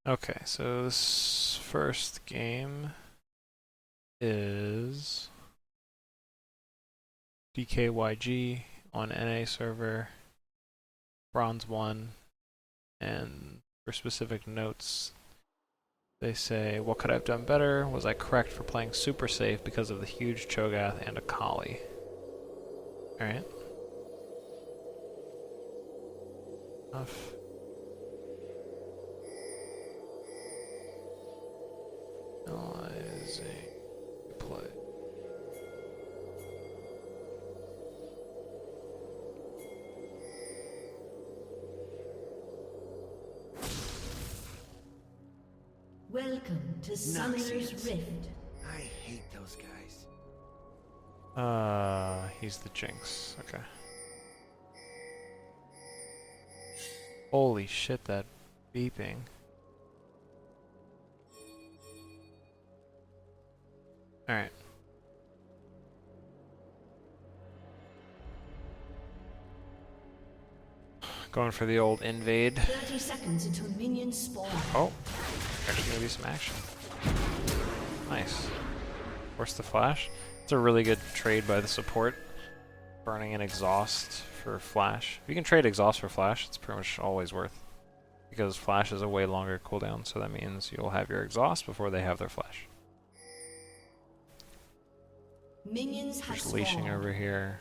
Okay, so this first game is Dkyg on NA server, bronze 1, and for specific notes, they say, what could I have done better? Was I correct for playing super safe because of the huge Cho'Gath and a Kali? Alright. Enough. Analyzing play. Welcome to Summoner's Rift. I hate those guys. He's the Jinx. Okay. Holy shit, that beeping. Alright. Going for the old invade. 30 seconds until minions spawn. Oh, actually gonna be some action. Nice. Force the flash. It's a really good trade by the support. Burning an exhaust for flash. If you can trade exhaust for flash, it's pretty much always worth. Because flash is a way longer cooldown, so that means you'll have your exhaust before they have their flash. Minions have Just leashing spawned. over here.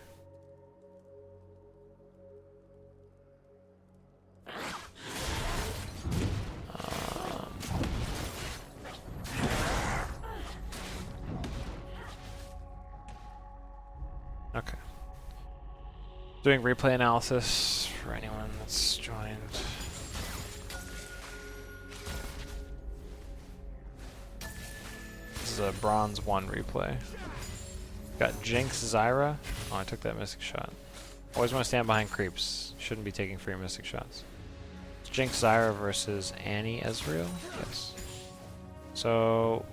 Okay. Doing replay analysis for anyone that's joined. This is a bronze 1 replay. Got Jinx, Zyra. Oh, I took that mystic shot. Always want to stand behind creeps. Shouldn't be taking free mystic shots. It's Jinx, Zyra versus Annie, Ezreal. Yes. So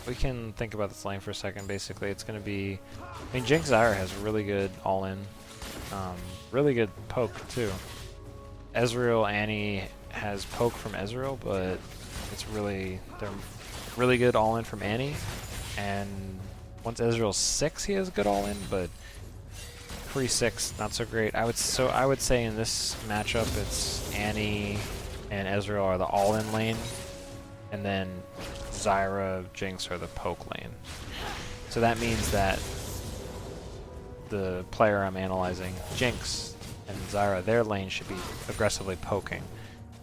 we can think about this lane for a second. Basically, it's going to be... I mean, Jinx, Zyra has really good all-in. Really good poke, too. Ezreal, Annie has poke from Ezreal, but it's really... They're really good all-in from Annie. And once Ezreal's 6, he has good all-in, but pre-6, not so great. I would say in this matchup, it's Annie and Ezreal are the all-in lane, and then Zyra, Jinx are the poke lane. So that means that the player I'm analyzing, Jinx and Zyra, their lane should be aggressively poking.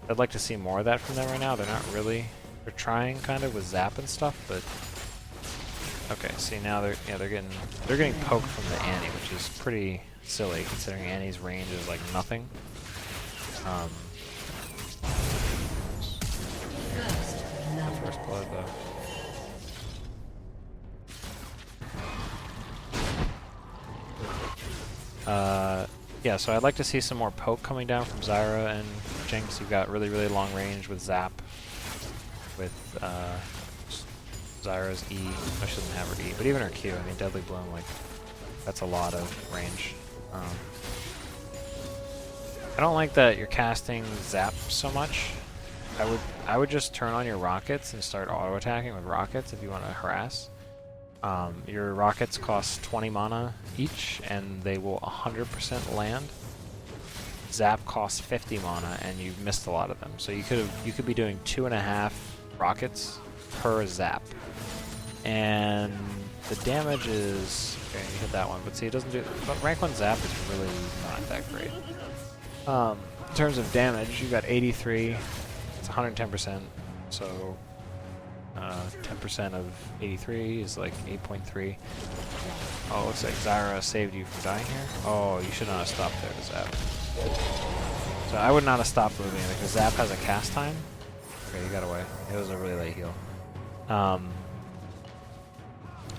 I'd like to see more of that from them right now. They're not really. They're trying kind of with Zap and stuff, but okay. See now they're getting poked from the Annie, which is pretty silly considering Annie's range is like nothing. First blood though. Yeah, so I'd like to see some more poke coming down from Zyra and Jinx. You've got really, really long range with Zap, with Zyra's E. I shouldn't have her E, but even her Q. I mean, Deadly Bloom, like, that's a lot of range. I don't like that you're casting Zap so much. I would just turn on your rockets and start auto attacking with rockets if you want to harass. Your rockets cost 20 mana each, and they will 100% land. Zap costs 50 mana, and you've missed a lot of them. So you could be doing 2.5 rockets per Zap, and the damage is okay. You hit that one, but see, it doesn't do. But rank 1 Zap is really not that great. In terms of damage, you got 83. It's 110%. So 10% of 83 is like 8.3. Oh, it looks like Zyra saved you from dying here. Oh, you should not have stopped there to Zap. So I would not have stopped moving because Zap has a cast time. Okay, you got away. It was a really late heal.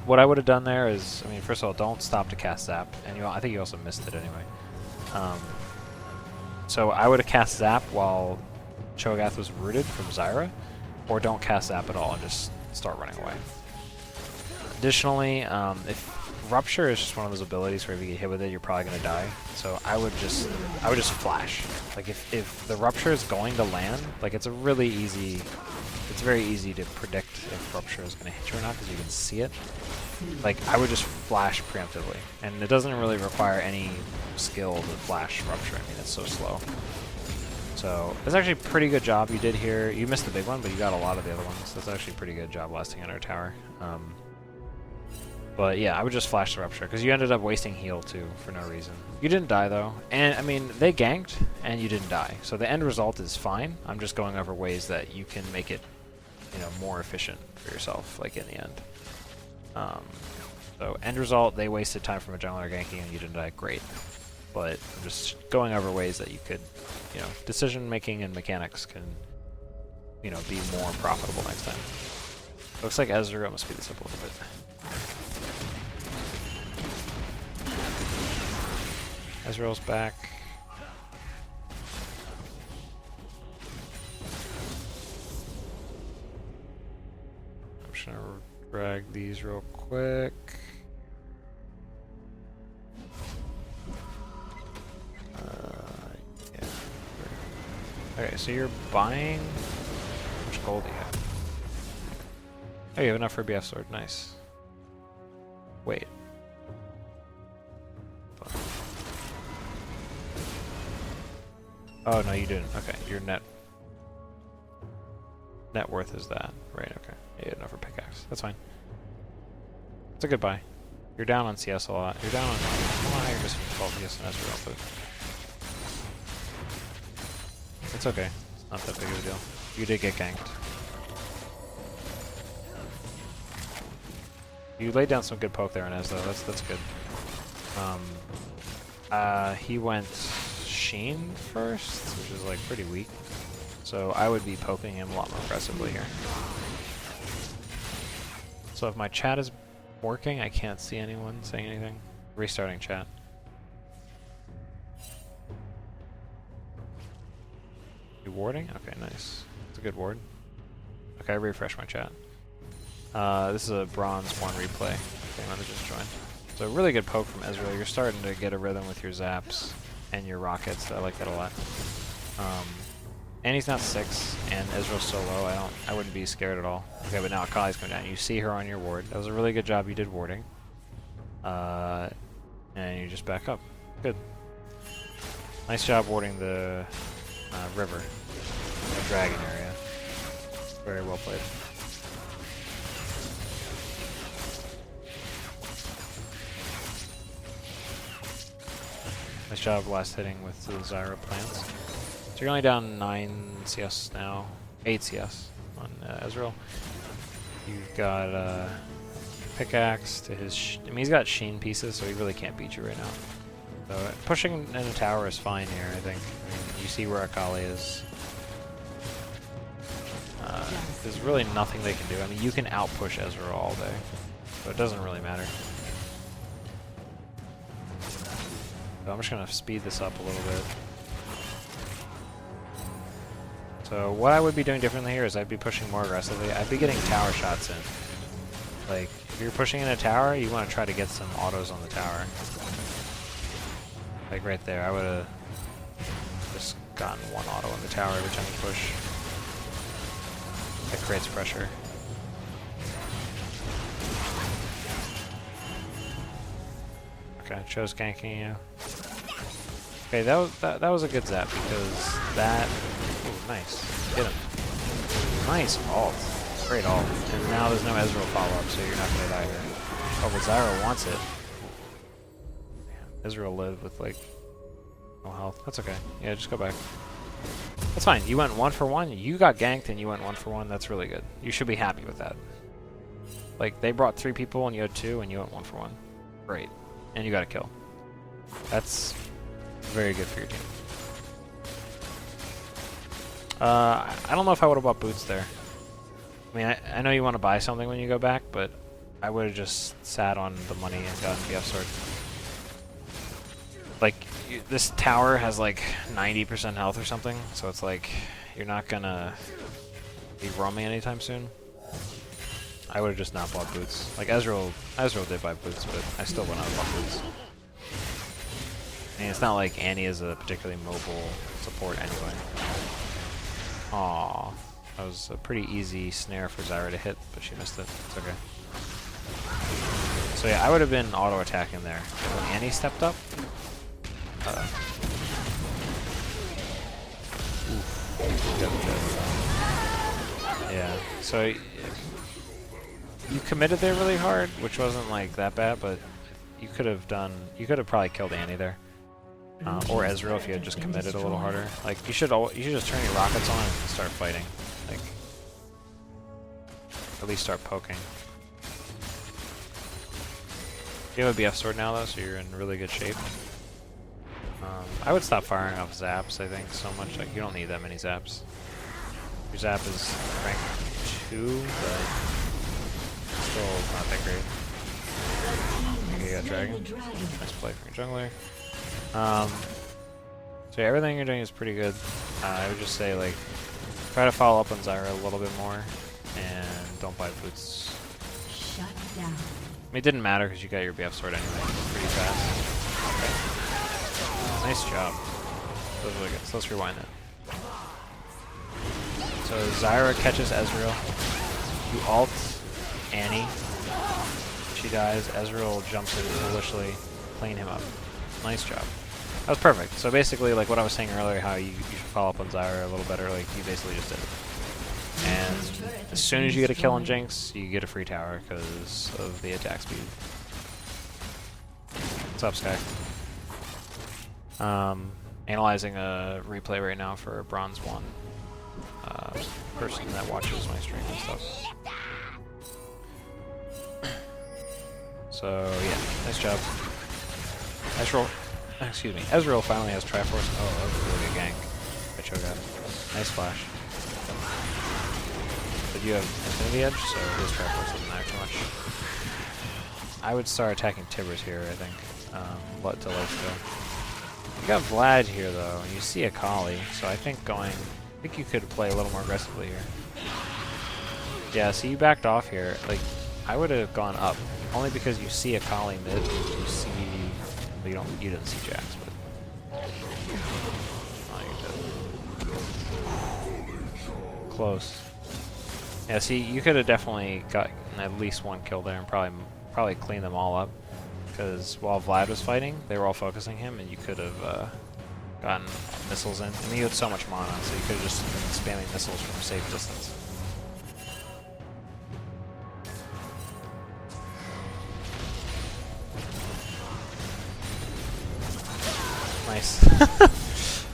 What I would have done there is, I mean, first of all, don't stop to cast Zap, and I think you also missed it anyway. So I would have cast Zap while Cho'Gath was rooted from Zyra, or don't cast Zap at all and just start running away. Additionally, if Rupture is just one of those abilities where if you get hit with it, you're probably gonna die. So I would just flash. Like if the Rupture is going to land, like it's very easy to predict if Rupture is gonna hit you or not because you can see it. Like I would just flash preemptively, and it doesn't really require any skill to flash Rupture. I mean, it's so slow. So it's actually a pretty good job you did here. You missed the big one, but you got a lot of the other ones. That's actually a pretty good job lasting under tower. But yeah, I would just flash the Rupture, because you ended up wasting heal too, for no reason. You didn't die though, and I mean, they ganked, and you didn't die. So the end result is fine. I'm just going over ways that you can make it, you know, more efficient for yourself, like in the end. So end result, they wasted time from a jungler ganking, and you didn't die, great. But I'm just going over ways that you could, you know, decision making and mechanics can, you know, be more profitable next time. Looks like Ezreal must speed this up a little bit. Ezreal's back. I'm just gonna drag these real quick. Yeah. Okay, so you're buying. How much gold do you have? Oh, you have enough for a BF sword. Nice. Wait. Oh no, you didn't. Okay, your net worth is that. Right, okay. Yeah, you had enough for pickaxe. That's fine. It's a good buy. You're down on CS a lot. You're down on... I don't know how you're missing 12 CS and Ezreal, but... It's okay. It's not that big of a deal. You did get ganked. You laid down some good poke there on Ez though. That's good. He went Sheen first, which is like pretty weak. So I would be poking him a lot more aggressively here. So if my chat is working, I can't see anyone saying anything. Restarting chat. You warding? Okay, nice. It's a good ward. Okay, I refresh my chat. This is a bronze 1 replay. Anyone that just joined. So really good poke from Ezreal. You're starting to get a rhythm with your zaps and your rockets. I like that a lot. And he's not 6, and Ezreal's so low. I wouldn't be scared at all. Okay, but now Akali's going down. You see her on your ward. That was a really good job you did warding. And you just back up. Good. Nice job warding the river, the dragon area. Very well played. Nice job last hitting with the Zyra plants. So you're only down 9 CS now, 8 CS on Ezreal. You've got pickaxe to his... I mean, he's got Sheen pieces, so he really can't beat you right now. So pushing in a tower is fine here, I think. I mean, you see where Akali is. There's really nothing they can do. I mean, you can outpush Ezreal all day, but it doesn't really matter. So I'm just going to speed this up a little bit. So what I would be doing differently here is I'd be pushing more aggressively. I'd be getting tower shots in. Like, if you're pushing in a tower, you want to try to get some autos on the tower. Like right there, I would have just gotten 1 auto on the tower every time you push. That creates pressure. Okay, chose ganking you. Okay, that was a good zap because that... Ooh, nice. Get him. Nice ult. Great ult. And now there's no Ezreal follow-up, so you're not going to die here. Oh, but Zyra wants it. Ezreal lived with, like, no health. That's okay. Yeah, just go back. That's fine. You went 1 for 1. You got ganked and you went 1 for 1. That's really good. You should be happy with that. Like, they brought 3 people and you had 2 and you went 1 for 1. Great. And you got a kill. That's very good for your team. I don't know if I would have bought boots there. I mean, I know you want to buy something when you go back, but I would have just sat on the money and gotten BF sword. Like, this tower has like 90% health or something, so it's like you're not gonna be roaming anytime soon. I would have just not bought boots. Like Ezreal did buy boots, but I still would not have bought boots. And it's not like Annie is a particularly mobile support anyway. Aww. That was a pretty easy snare for Zyra to hit, but she missed it. It's okay. So yeah, I would have been auto-attacking there. When Annie stepped up... Yeah, so you committed there really hard, which wasn't like that bad, but you could have probably killed Annie there. Or Ezreal if you had just committed a little harder. Like you should just turn your rockets on and start fighting. Like at least start poking. You have a BF sword now though, so you're in really good shape. I would stop firing off zaps, I think, so much. Like you don't need that many zaps. Your zap is rank 2, but still not that great. Okay, you got Dragon. Nice play from your jungler. So yeah, everything you're doing is pretty good. I would just say like try to follow up on Zyra a little bit more, and don't buy boots. Shut down. I mean, it didn't matter because you got your BF sword anyway, pretty fast. Okay. Nice job. That was really good. So let's rewind it. So Zyra catches Ezreal. You ult Annie. She dies. Ezreal jumps in foolishly, clean him up. Nice job. That was perfect. So basically, like what I was saying earlier, how you should follow up on Zyra a little better, like you basically just did it. And as soon as you get a kill on Jinx, you get a free tower because of the attack speed. What's up, Sky? Analyzing a replay right now for a Bronze 1 person that watches my stream and stuff. So yeah, nice job. Ezreal, excuse me, Ezreal finally has Triforce. Oh, that was a really good gank by Cho'Gath. Nice flash. But you have Infinity Edge, so his Triforce doesn't matter too much. I would start attacking Tibbers here, I think. Let to lifesteal. You got Vlad here though, and you see a Kali, so I think you could play a little more aggressively here. Yeah, so you backed off here. Like, I would have gone up, only because you see a Kali mid. You see, well, you didn't see Jax, but oh, you did. Close. Yeah, see, you could have definitely gotten at least one kill there and probably cleaned them all up. Because while Vlad was fighting, they were all focusing him, and you could have gotten missiles in. I mean, you had so much mana, so you could have just been spamming missiles from a safe distance. Nice.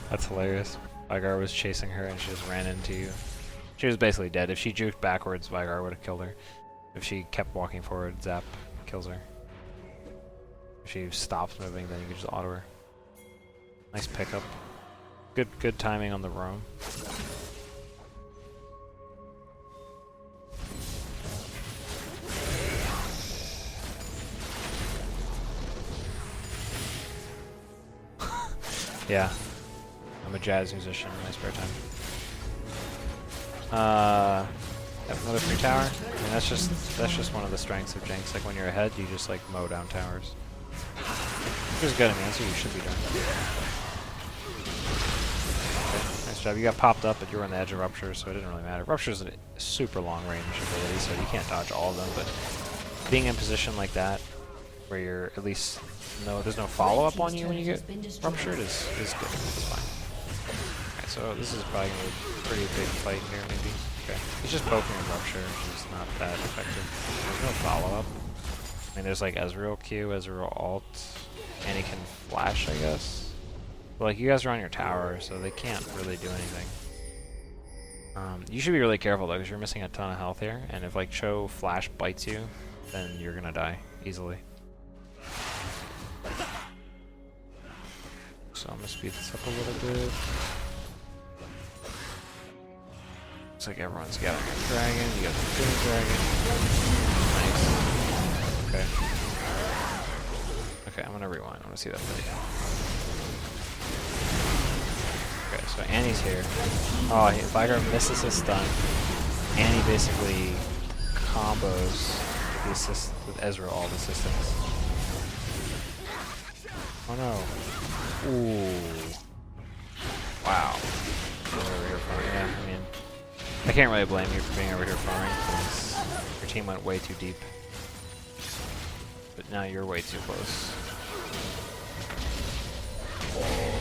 That's hilarious. Vigar was chasing her, and she just ran into you. She was basically dead. If she juked backwards, Vigar would have killed her. If she kept walking forward, Zap kills her. If she stops moving, then you can just auto her. Nice pickup. Good timing on the roam. Yeah. I'm a jazz musician in my spare time. Have another free tower. I mean, that's just one of the strengths of Jinx. Like when you're ahead, you just like mow down towers. Which is good. I mean, that's what you should be doing. Okay, nice job. You got popped up, but you were on the edge of Rupture, so it didn't really matter. Rupture's a super long range ability, so you can't dodge all of them. But being in position like that, where you're at least there's no follow up on you when you get ruptured is good. It's fine. Okay, so this is probably gonna be a pretty big fight here, maybe. Okay, he's just poking with Rupture, which is not that effective. There's no follow up. I mean, there's like Ezreal Q, Ezreal ult, and he can flash, I guess. But like, you guys are on your tower, so they can't really do anything. You should be really careful though, because you're missing a ton of health here, and if like Cho flash bites you, then you're gonna die easily. So I'm gonna speed this up a little bit. Looks like everyone's got a dragon. You got the green dragon. Nice. Okay. Okay, I'm gonna rewind. I wanna see that video. Okay, so Annie's here. Oh, Vigar misses his stun. Annie basically combos with the assist with Ezreal assistance. Oh no. Ooh. Wow. Over here farming. Yeah, I mean, I can't really blame you for being over here farming because your team went way too deep. But now you're way too close.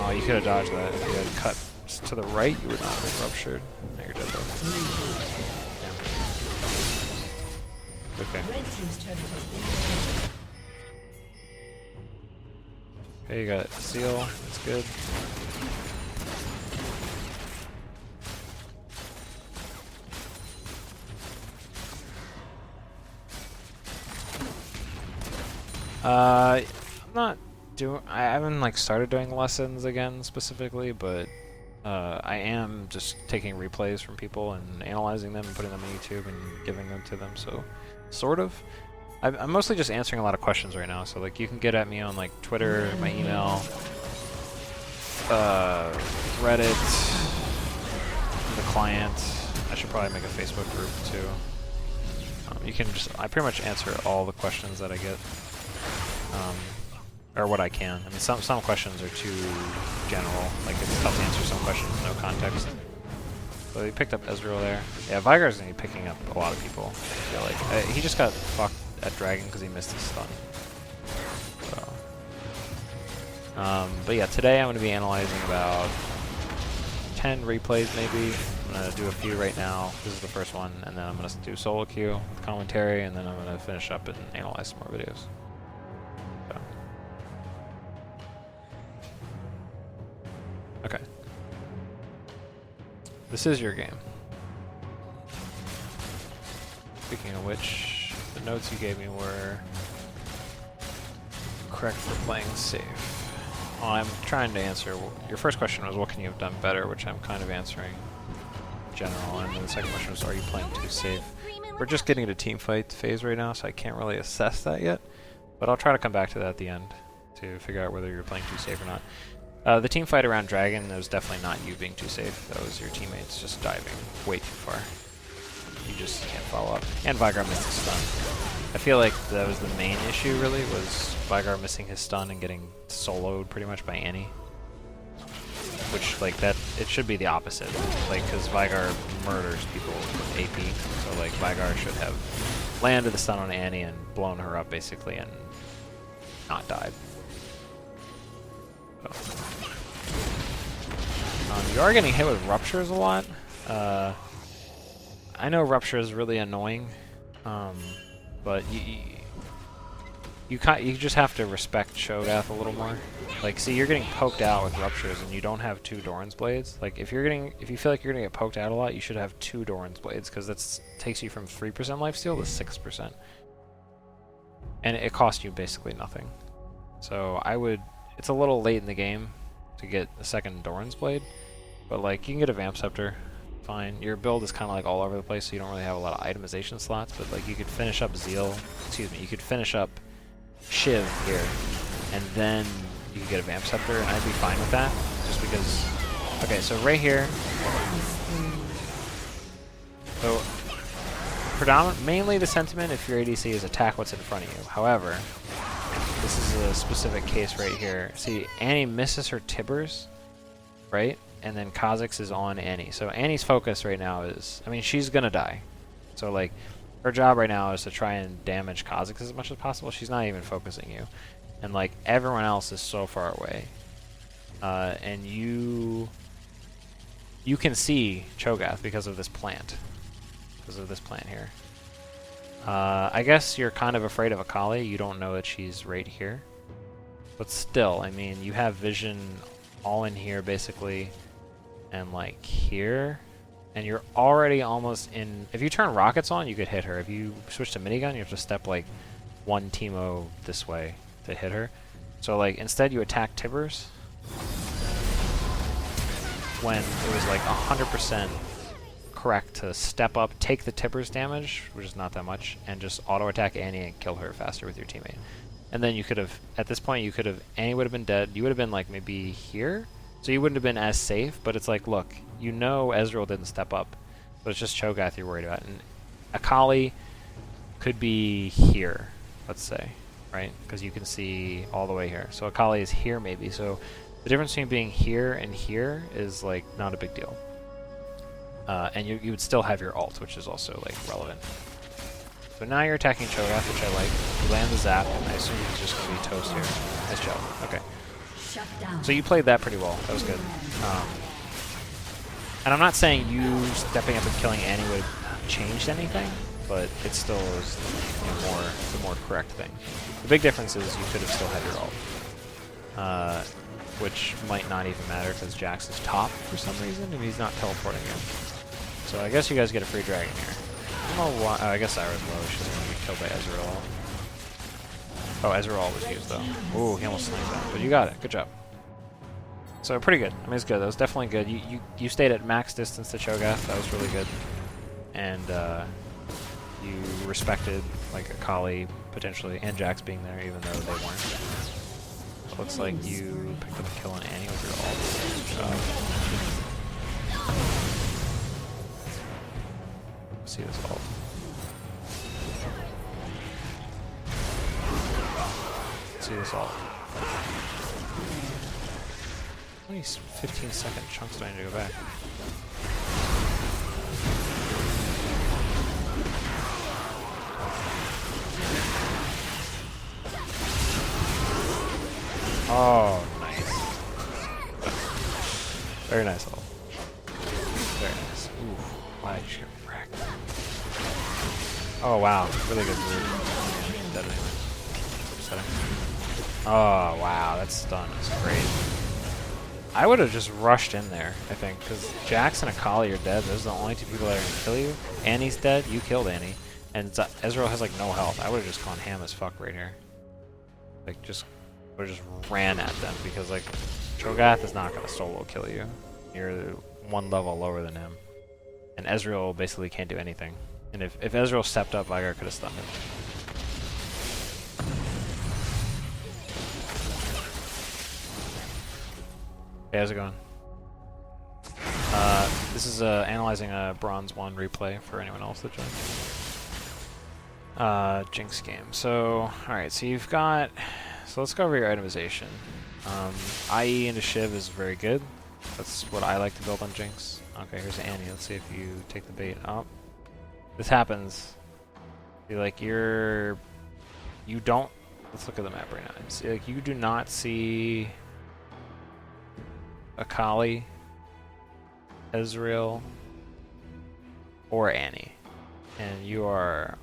Oh, you could have dodged that. If you had cut to the right, you would not have been ruptured. Now you're dead though. Yeah. Okay. Red team's turret has been Okay, you got seal. That's good. I'm not doing. I haven't like started doing lessons again specifically, but I am just taking replays from people and analyzing them and putting them on YouTube and giving them to them. So, sort of. I'm mostly just answering a lot of questions right now. So like you can get at me on like Twitter, my email, Reddit, the client. I should probably make a Facebook group too. You can just. I pretty much answer all the questions that I get. Or what I can. I mean, some questions are too general. Like, it's tough to answer some questions with no context. So he picked up Ezreal there. Yeah, Vigar's gonna be picking up a lot of people, I feel like. He just got fucked at Dragon because he missed his stun. So. But yeah, today I'm gonna be analyzing about 10 replays maybe. I'm gonna do a few right now. This is the first one, and then I'm gonna do solo queue with commentary, and then I'm gonna finish up and analyze some more videos. Okay. This is your game. Speaking of which, the notes you gave me were correct for playing safe. Well, I'm trying to answer. Your first question was, what can you have done better, which I'm kind of answering in general. And then the second question was, are you playing too safe? We're just getting into teamfight phase right now, so I can't really assess that yet. But I'll try to come back to that at the end to figure out whether you're playing too safe or not. The team fight around Dragon, that was definitely not you being too safe. That was your teammates just diving way too far. You just can't follow up. And Vigar missed his stun. I feel like that was the main issue, really, was Vigar missing his stun and getting soloed pretty much by Annie. Which, like, that, it should be the opposite. Like, because Vigar murders people with AP. So, like, Vigar should have landed the stun on Annie and blown her up, basically, and not died. So. You are getting hit with Ruptures a lot. I know Rupture is really annoying, but you just have to respect Cho'Gath a little more. Like, see, you're getting poked out with Ruptures, and you don't have 2 Doran's Blades. Like, if you feel like you're gonna get poked out a lot, you should have 2 Doran's Blades, because that takes you from 3% lifesteal to 6%, and it costs you basically nothing. So it's a little late in the game to get a second Doran's Blade, but like you can get a Vamp Scepter, fine. Your build is kind of like all over the place, so you don't really have a lot of itemization slots, but like you could finish up you could finish up Shiv here, and then you could get a Vamp Scepter, and I'd be fine with that, just because... Okay, so right here... So, mainly the sentiment, if your ADC is attack what's in front of you. However, this is a specific case right here. See, Annie misses her Tibbers, right? And then Kha'Zix is on Annie. So Annie's focus right now is... I mean, she's gonna die. So, like, her job right now is to try and damage Kha'Zix as much as possible. She's not even focusing you. And, like, everyone else is so far away. And you can see Cho'Gath because of this plant. Because of this plant here. I guess you're kind of afraid of Akali. You don't know that she's right here. But still, I mean, you have vision all in here, basically. And, like, here. And you're already almost in... If you turn rockets on, you could hit her. If you switch to minigun, you have to step, like, 1 Teemo this way to hit her. So, like, instead you attack Tibbers when it was, like, 100% correct to step up, take the Tibbers damage, which is not that much, and just auto-attack Annie and kill her faster with your teammate. And then you could have... At this point, you could have... Annie would have been dead. You would have been, like, maybe here? So you wouldn't have been as safe, but it's like, look, you know Ezreal didn't step up, but it's just Cho'Gath you're worried about. And Akali could be here, let's say, right? Because you can see all the way here. So Akali is here maybe. So the difference between being here and here is like not a big deal. And you would still have your ult, which is also like relevant. So now you're attacking Cho'Gath, which I like. You land the zap, and I assume he's just going to be toast here. Nice job. Okay. So you played that pretty well. That was good. And I'm not saying you stepping up and killing Annie would have changed anything, but it still is the more correct thing. The big difference is you could have still had your ult, which might not even matter because Jax is top for some reason, and he's not teleporting in. So I guess you guys get a free dragon here. I don't know why. I guess Ira's low. She's going to get killed by Ezreal. Oh, Ezreal was used though. Ooh, he almost sniped that. But you got it. Good job. So pretty good. I mean, it's good. That was definitely good. You stayed at max distance to Cho'Gath. That was really good. And you respected like Akali potentially and Jax being there, even though they weren't. It looks like you picked up a kill on Annie with your ult. Good job. See this ult. See this ult. How many 15-second chunks do I need to go back? Oh, nice. Very nice ult. Very nice. Ooh, why'd you wreck? Oh wow, really good move. Dead anyway. Upsetting. Oh wow, that stun is great. I would have just rushed in there, I think, because Jax and Akali are dead. Those are the only two people that are going to kill you. Annie's dead. You killed Annie. And Ezreal has like no health. I would have just gone ham as fuck right here. Like just would have just ran at them because like Cho'Gath is not going to solo kill you. You're one level lower than him. And Ezreal basically can't do anything. And if Ezreal stepped up, Veigar could have stunned him. Hey, how's it going? This is analyzing a Bronze 1 replay for anyone else that joined. Jinx game. So, alright, so you've got... So let's go over your itemization. IE into Shiv is very good. That's what I like to build on Jinx. Okay, here's Annie. Let's see if you take the bait. Oh. This happens. See, like, you don't... Let's look at the map right now. See, like, you do not see... Akali, Ezreal, or Annie. And you are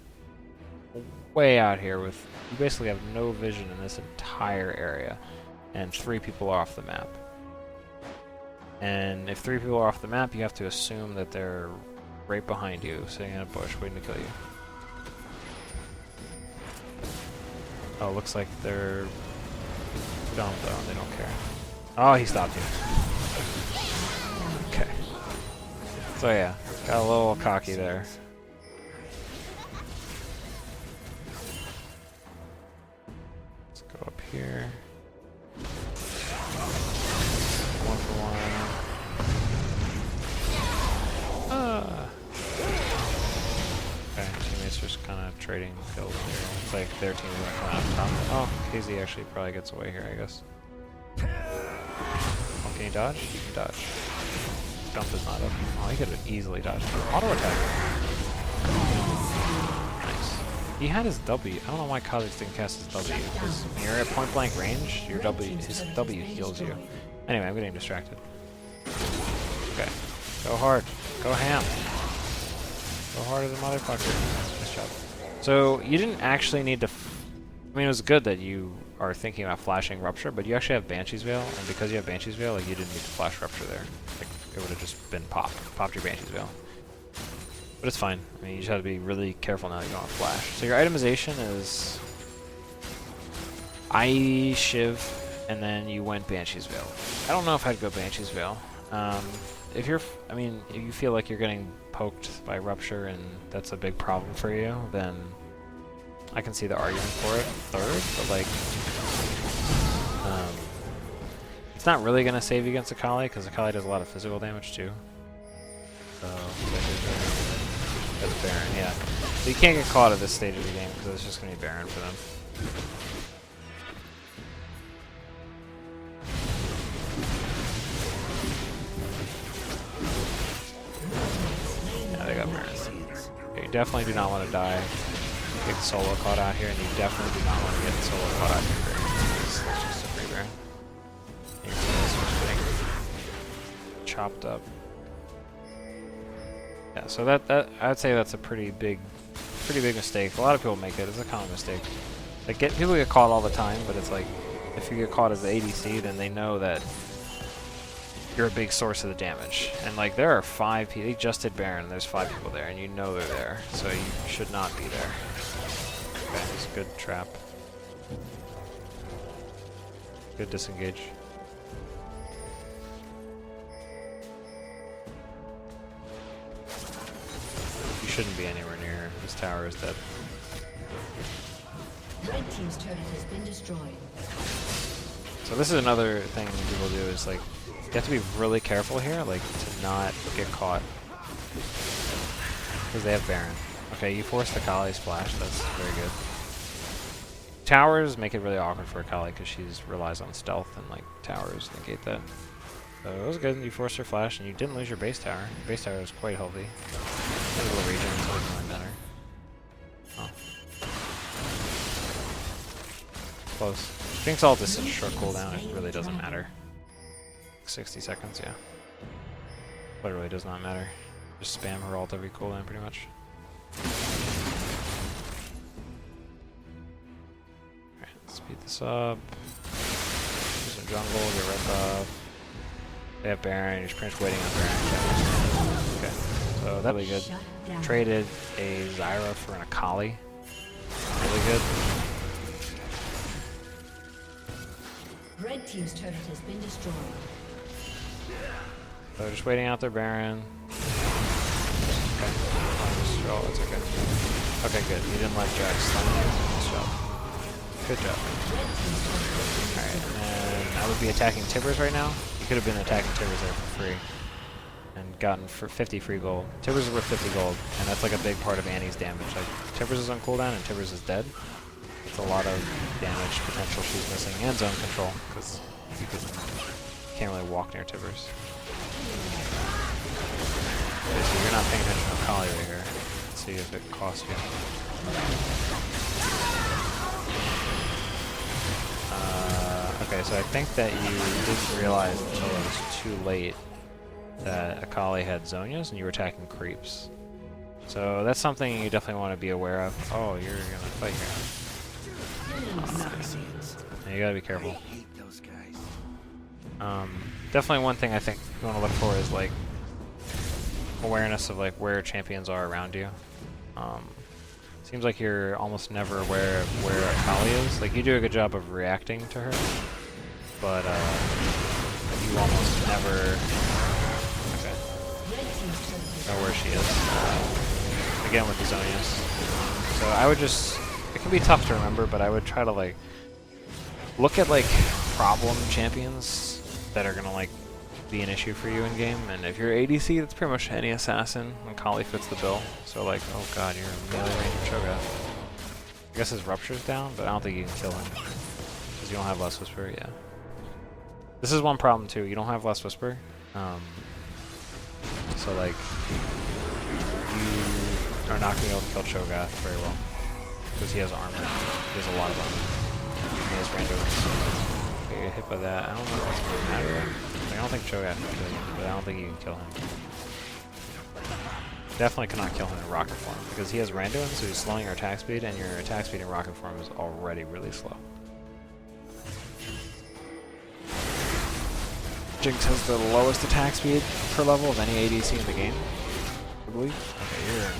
way out here with... You basically have no vision in this entire area. And 3 people are off the map. And if 3 people are off the map, you have to assume that they're right behind you, sitting in a bush, waiting to kill you. Oh, looks like they're dumb though, and they don't care. Oh, he stopped you. Okay. So yeah, got a little cocky there. Let's go up here. 1 for 1. Okay, teammates just kind of trading kills here. It's like their team is going to come out top. Oh, KZ actually probably gets away here, I guess. Oh, can you dodge? You can dodge. Jump is not up. Oh, he could have easily dodged. Auto attack. Nice. He had his W. I don't know why Kha'Zix didn't cast his W. Because when you're at point blank range, your his W heals you. Anyway, I'm getting distracted. Okay. Go hard. Go ham. Go hard as a motherfucker. Nice job. So, you didn't actually need to... I mean, it was good that you are thinking about flashing Rupture, but you actually have Banshee's Veil, and because you have Banshee's Veil, like, you didn't need to flash Rupture there. Like, it would have just been popped your Banshee's Veil. But it's fine. I mean, you just have to be really careful now that you don't have flash. So your itemization is... IE, Shiv, and then you went Banshee's Veil. I don't know if I'd go Banshee's Veil. If you feel like you're getting poked by Rupture and that's a big problem for you, then I can see the argument for it third, but like, it's not really going to save you against Akali, because Akali does a lot of physical damage too. So, instead of Baron, yeah. So you can't get caught at this stage of the game because it's just going to be Baron for them. Yeah, they got Baron. Yeah, you definitely do not want to die. Get solo caught out here, and you definitely do not want to get solo caught out here. It's just a free Baron. You can see this one's getting chopped up. Yeah, so that I'd say that's a pretty big mistake. A lot of people make it. It's a common mistake. Like people get caught all the time, but it's like if you get caught as the ADC, then they know that you're a big source of the damage. And like there are 5 people. They just did Baron, and there's 5 people there, and you know they're there, so you should not be there. Okay, it's a good trap. Good disengage. You shouldn't be anywhere near. This tower is dead. Red team's turret has been destroyed. So this is another thing people do is like you have to be really careful here, like to not get caught because they have Baron. Okay, you force the Kali splash. That's very good. Towers make it really awkward for Kali because she relies on stealth, and like towers negate that. So it was good. You forced her flash, and you didn't lose your base tower. Your base tower was quite healthy. A little region, so it doesn't really matter. Oh. Close. Jinx ult is such a short cooldown, it really doesn't matter. 60 seconds, yeah. Literally does not matter. Just spam her ult every cooldown, pretty much. Alright, let's speed this up. Do some jungle, get red buff. They have Baron, you're just pretty much waiting on Baron. Okay, so that's really good. Traded a Zyra for an Akali. Really good. Red team's turret has been destroyed. So just waiting out their Baron. Okay. Oh, it's okay. Okay, good. You didn't let Jax stun you. Nice job. Good job. Alright, and I would be attacking Tibbers right now. You could have been attacking Tibbers there for free. And gotten for 50 free gold. Tibbers is worth 50 gold, and that's like a big part of Annie's damage. Like, Tibbers is on cooldown and Tibbers is dead. It's a lot of damage potential she's missing, and zone control, because you can't really walk near Tibbers. Okay, so you're not paying attention to Kali right here. Let's see if it costs you. Okay, so I think that you didn't realize until it was too late that Akali had Zonias and you were attacking creeps. So that's something you definitely want to be aware of. Oh, you're gonna fight here. You gotta be careful. I hate those guys. Definitely one thing I think you want to look for is like awareness of like where champions are around you. Seems like you're almost never aware of where Akali is. Like you do a good job of reacting to her, but you almost never know where she is. Again with the Zonias. So I would just, it can be tough to remember, but I would try to like look at like problem champions that are gonna like be an issue for you in game, and if you're ADC, that's pretty much any assassin, and Kali fits the bill. So like, oh god, you're melee range of Cho'Gath. I guess his Rupture's down, but I don't think you can kill him because you don't have Less Whisper. Yeah, this is one problem too. You don't have Less Whisper, so like you are not going to be able to kill Cho'Gath very well because he has armor. He has a lot of armor. He has randos. You get hit by that. I don't know if that's going to matter. I don't think Cho'Gath can kill him, but I don't think you can kill him. Definitely cannot kill him in rocket form because he has Randuin, so he's slowing your attack speed, and your attack speed in rocket form is already really slow. Jinx has the lowest attack speed per level of any ADC in the game, I believe. Okay, you're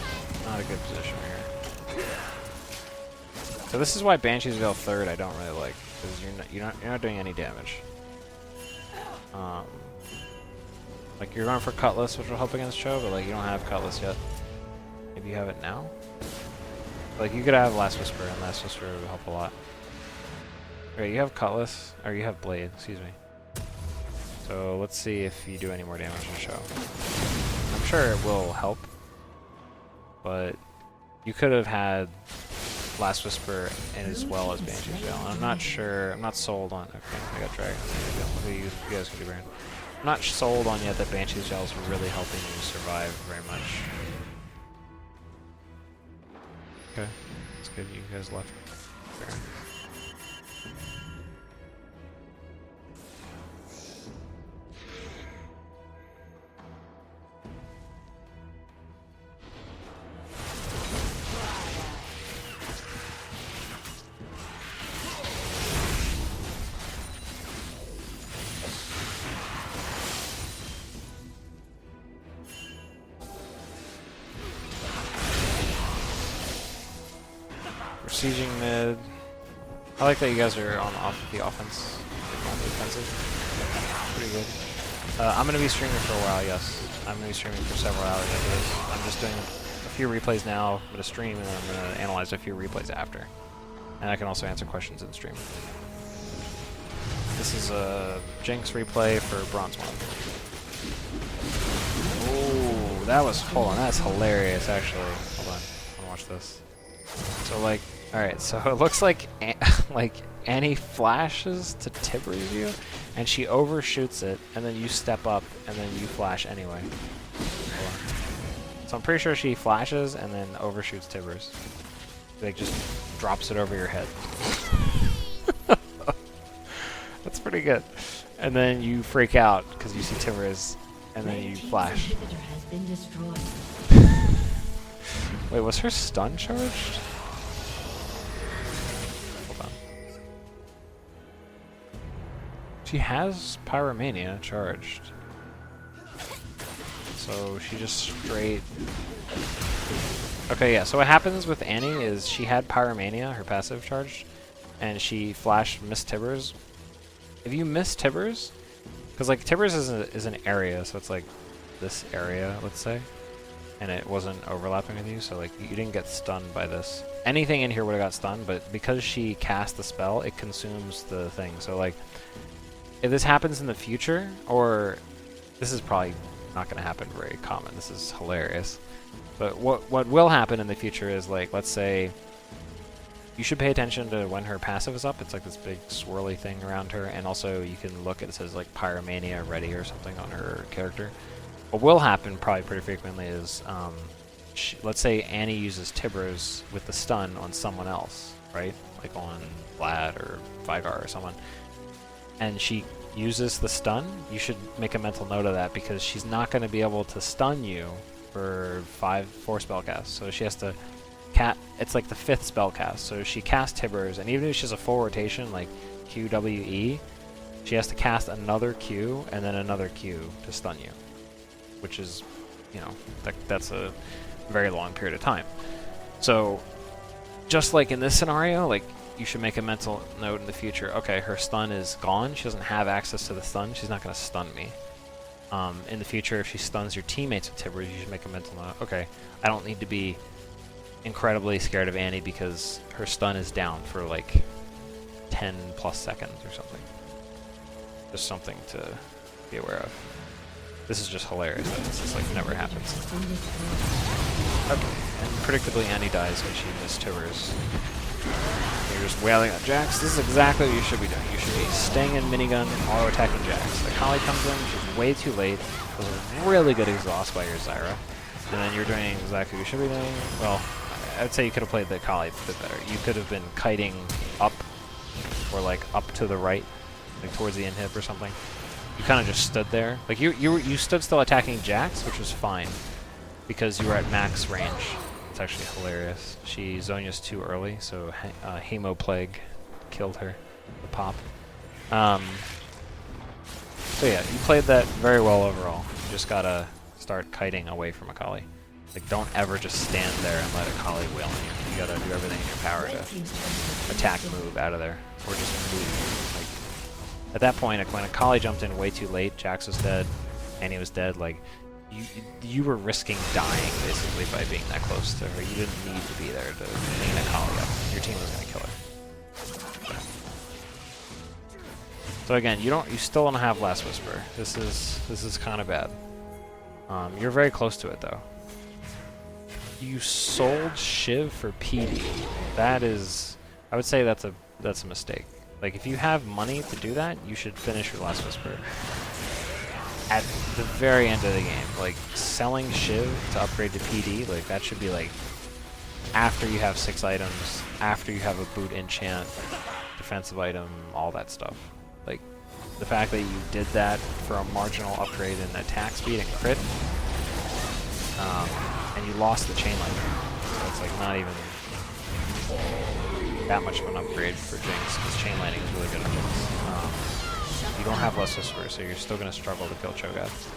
not a good position here. So this is why Banshee's Veil 3rd I don't really like, because you're not doing any damage. Like you're going for Cutlass, which will help against Cho, but like you don't have Cutlass yet. Maybe you have it now. Like you could have Last Whisper, and Last Whisper would help a lot. Okay, you have Cutlass, or you have Blade, excuse me. So let's see if you do any more damage to Cho. I'm sure it will help. but you could have had Last Whisper and as well as Banshee's Veil. I'm not sure. I'm not sold on. Okay, I got Dragon. Look at you guys can do Baron. I'm not sold on yet that Banshee's Veil is really helping you survive very much. Okay, that's good. You guys left Baron. We're sieging mid. I like that you guys are on off of the offense, on the defensive. Pretty good. I'm gonna be streaming for a while. Yes, I'm gonna be streaming for several hours after this. I'm just doing a few replays now. I'm gonna stream and then I'm gonna analyze a few replays after, and I can also answer questions in stream. This is a Jinx replay for Bronze 1. Oh, that was, hold on, that's hilarious actually. Hold on, I wanna watch this. So like, alright, so it looks like Annie flashes to Tibbers you, and she overshoots it, and then you step up, and then you flash anyway. Hold on. So I'm pretty sure she flashes and then overshoots Tibbers. Like just drops it over your head. That's pretty good. And then you freak out because you see Tibbers, and then you flash. Wait, was her stun charged? Hold on. She has Pyromania charged. So she just straight... Okay, yeah, so what happens with Annie is she had Pyromania, her passive charged, and she flashed Miss Tibbers. If you miss Tibbers, because like Tibbers is an area, so it's like this area, let's say, and it wasn't overlapping with you, so like you didn't get stunned by this. Anything in here would have got stunned, but because she cast the spell, it consumes the thing. So like, if this happens in the future, or this is probably not going to happen very common. This is hilarious. But what will happen in the future is like, let's say, you should pay attention to when her passive is up. It's like this big swirly thing around her, and also you can look, it says like Pyromania ready or something on her character. What will happen probably pretty frequently is, let's say Annie uses Tibbers with the stun on someone else, right? Like on Vlad or Vigar or someone. And she uses the stun, you should make a mental note of that, because she's not going to be able to stun you for 4 spell casts. So she has to it's like the 5th spell cast. So she casts Tibbers, and even if she has a full rotation, like QWE, she has to cast another Q and then another Q to stun you. Which is, you know, that's a very long period of time. So, just like in this scenario, like, you should make a mental note in the future. Okay, her stun is gone. She doesn't have access to the stun. She's not going to stun me. In the future, if she stuns your teammates with Tibbers, you should make a mental note. Okay, I don't need to be incredibly scared of Annie because her stun is down for like 10+ seconds or something. Just something to be aware of. This is just hilarious that this is like never happens. Okay, and predictably Annie dies when she missed Tibbers. You're just wailing at Jax. This is exactly what you should be doing. You should be staying in minigun, auto-attacking Jax. The Kali comes in, she's way too late. It was a really good exhaust by your Zyra. And then you're doing exactly what you should be doing. Well, I'd say you could have played the Kali a bit better. You could have been kiting up, or like up to the right, like towards the inhib or something. You kind of just stood there. Like you stood still attacking Jax, which was fine, because you were at max range. It's actually hilarious. She Zonya's too early, so Hemoplague killed her. The pop. So yeah, you played that very well overall. You just gotta start kiting away from Akali. Like, don't ever just stand there and let Akali wheel on you. You gotta do everything in your power to attack, move out of there, or just move. Like, at that point, like, when Akali jumped in way too late, Jax was dead, Annie was dead. Like, you were risking dying basically by being that close to her. You didn't need to be there to clean Akali up. Your team was gonna kill her. So again, you still don't have Last Whisper. This is kind of bad. You're very close to it though. You sold Shiv for PD. That is, I would say that's a mistake. Like if you have money to do that, you should finish your Last Whisper at the very end of the game. Like selling Shiv to upgrade to PD, like that should be like after you have 6 items, after you have a boot enchant, defensive item, all that stuff. Like the fact that you did that for a marginal upgrade in attack speed and crit, and you lost the chain lightning. So it's like not even that much of an upgrade for Jinx, because chain lightning is really good on Jinx. You don't have less whisper, so you're still going to struggle to kill Cho'Gath.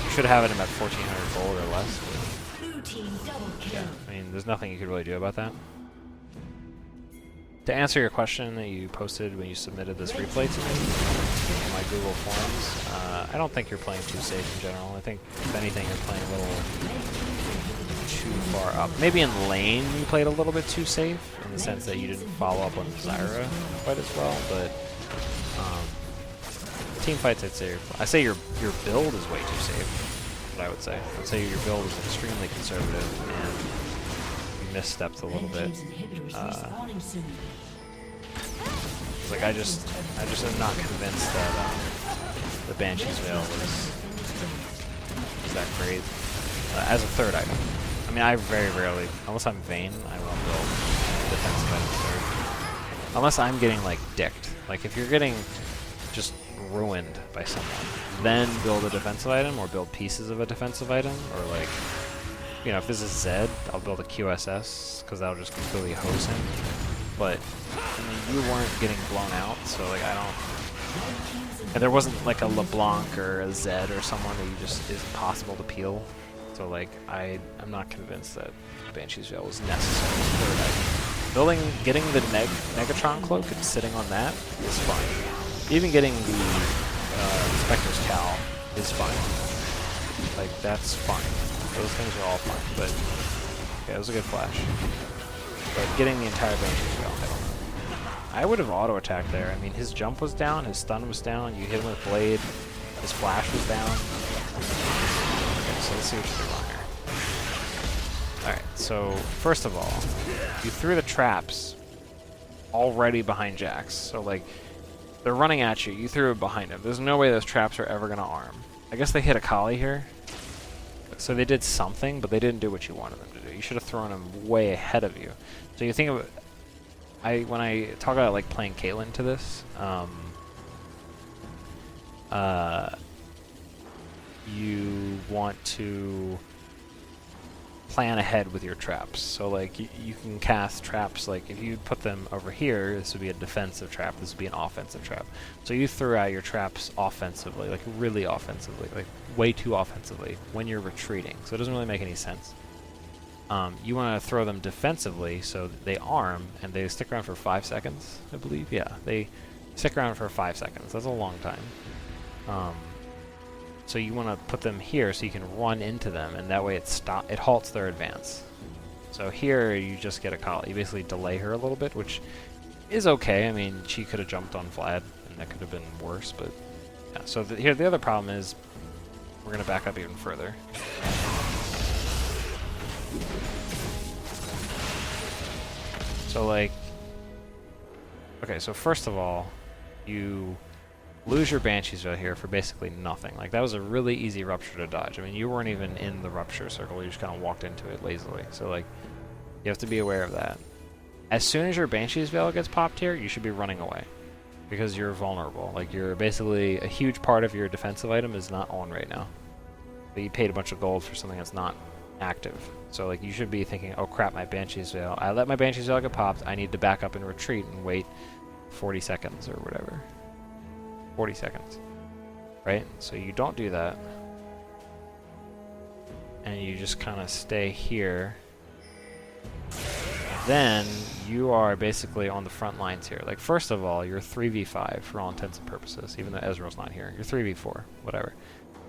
You should have it in about 1400 gold or less. Blue team double kill. Yeah, I mean, there's nothing you could really do about that. To answer your question that you posted when you submitted this replay to me in my Google Forms, I don't think you're playing too safe in general. I think, if anything, you're playing a little too far up. Maybe in lane you played a little bit too safe, in the sense that you didn't follow up on Zyra quite as well, but team fights, I'd say your build is way too safe, what I would say. I'd say your build is extremely conservative, and you misstepped a little bit. Like I just am not convinced that the Banshee's Veil was that great as a third item. I mean, I very rarely, unless I'm Vayne, I won't build defensive item third. Unless I'm getting like dicked. Like if you're getting just ruined by someone, then build a defensive item or build pieces of a defensive item, or like, you know, if this is Zed, I'll build a QSS because that'll just completely hose him. But I mean, you weren't getting blown out, so like I don't. And there wasn't like a LeBlanc or a Zed or someone that you just is possible to peel. So like I'm not convinced that Banshee's Veil was necessary. Getting the Megatron cloak and sitting on that is fine. Even getting the Spectre's Cowl is fine. Like that's fine. Those things are all fine. But yeah, it was a good flash. But getting the entire Banshee's Veil, I don't know. I would have auto attacked there. I mean, his jump was down, his stun was down. You hit him with blade, his flash was down. Okay, so let's see what you're doing here. Alright, so first of all, you threw the traps already behind Jax. So like, they're running at you, you threw it behind him. There's no way those traps are ever going to arm. I guess they hit Akali here. So they did something, but they didn't do what you wanted them to do. You should have thrown him way ahead of you. So you think of it, when I talk about like playing Caitlyn to this, you want to plan ahead with your traps. So like you can cast traps, like if you put them over here, this would be a defensive trap, this would be an offensive trap. So you threw out your traps offensively, like really offensively, like way too offensively when you're retreating. So it doesn't really make any sense. You want to throw them defensively so that they arm and they stick around for 5 seconds, I believe. Yeah, they stick around for 5 seconds. That's a long time. So you want to put them here so you can run into them, and that way it halts their advance. So here you just get a call. You basically delay her a little bit, which is okay. I mean, she could have jumped on Vlad, and that could have been worse. But yeah. So here the other problem is we're gonna back up even further. So like, okay. So first of all, you lose your Banshee's Veil here for basically nothing. Like, that was a really easy Rupture to dodge. I mean, you weren't even in the Rupture circle, you just kind of walked into it lazily. So, like, you have to be aware of that. As soon as your Banshee's Veil gets popped here, you should be running away. Because you're vulnerable. Like, you're basically, a huge part of your defensive item is not on right now. But you paid a bunch of gold for something that's not active. So, like, you should be thinking, oh crap, my Banshee's Veil. I let my Banshee's Veil get popped, I need to back up and retreat and wait 40 seconds or whatever. 40 seconds, right? So you don't do that, and you just kind of stay here. Then you are basically on the front lines here. Like, first of all, you're 3v5 for all intents and purposes, even though Ezreal's not here. You're 3v4, whatever.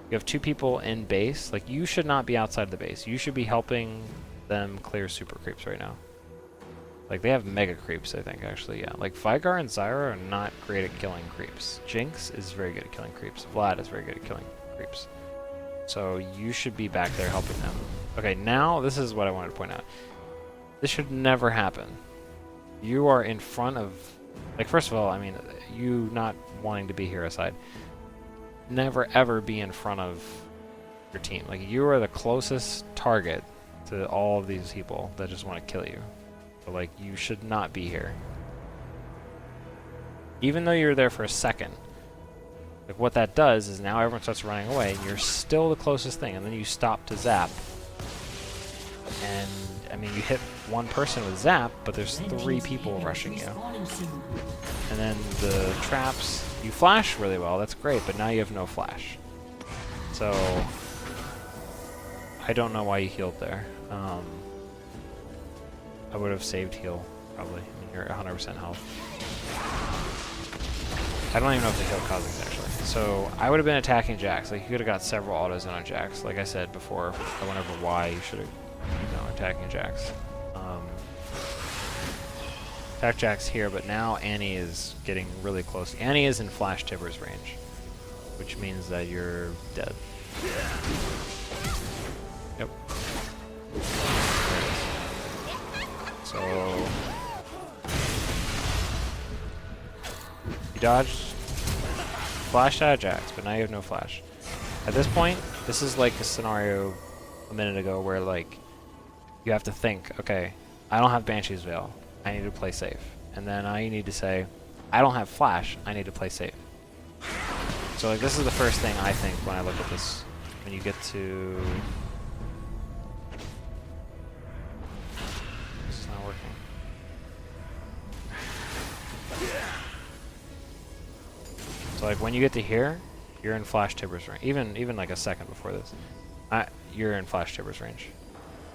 You have 2 people in base. Like, you should not be outside the base. You should be helping them clear super creeps right now. Like, they have mega creeps, I think, actually, yeah. Like, Vigar and Zyra are not great at killing creeps. Jinx is very good at killing creeps. Vlad is very good at killing creeps. So you should be back there helping them. Okay, now this is what I wanted to point out. This should never happen. You are in front of... Like, first of all, I mean, you not wanting to be here aside, never ever be in front of your team. Like, you are the closest target to all of these people that just want to kill you. So, like, you should not be here. Even though you're there for a second, like, what that does is now everyone starts running away, and you're still the closest thing, and then you stop to zap. And, I mean, you hit one person with zap, but there's 3 people rushing you. And then the traps, you flash really well, that's great, but now you have no flash. So, I don't know why you healed there. I would have saved heal, probably. I mean, you're at 100% health. I don't even know if the heal causing it, actually. So, I would have been attacking Jax. Like, you could have got several autos in on Jax. Like I said before, I went over why you should have, you know, attacking Jax. Attack Jax here, but now Annie is getting really close. Annie is in Flash Tibbers range, which means that you're dead. Yep. So you dodged, flashed out of Jax, but now you have no flash. At this point, this is like a scenario a minute ago where, like, you have to think, okay, I don't have Banshee's Veil, I need to play safe. And then now you need to say, I don't have flash, I need to play safe. So, like, this is the first thing I think when I look at this. When you get to... This is not working. So, like, when you get to here, you're in Flash Tibbers range. Even like a second before this, you're in Flash Tibbers range.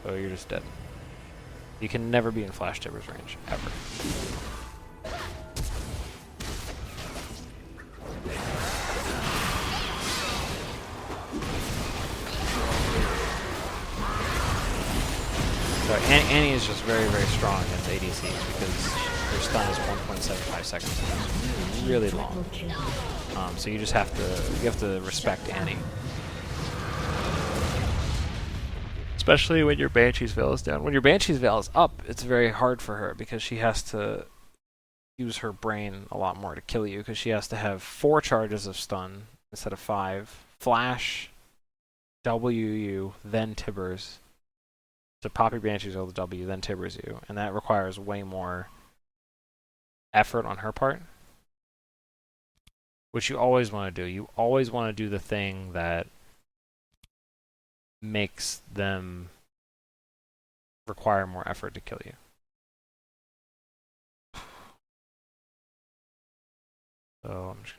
So you're just dead. You can never be in Flash Tibbers range, ever. So Annie is just very, very strong against ADCs because her stun is 1.75 seconds. It's really long. So you just have to respect Annie. Especially when your Banshee's Veil is down. When your Banshee's Veil is up, it's very hard for her because she has to use her brain a lot more to kill you because she has to have 4 charges of stun instead of 5. Flash, W you, then Tibbers. So pop your Banshee's Veil to W, then Tibbers you. And that requires way more effort on her part. Which you always want to do. You always want to do the thing that makes them require more effort to kill you. So I'm just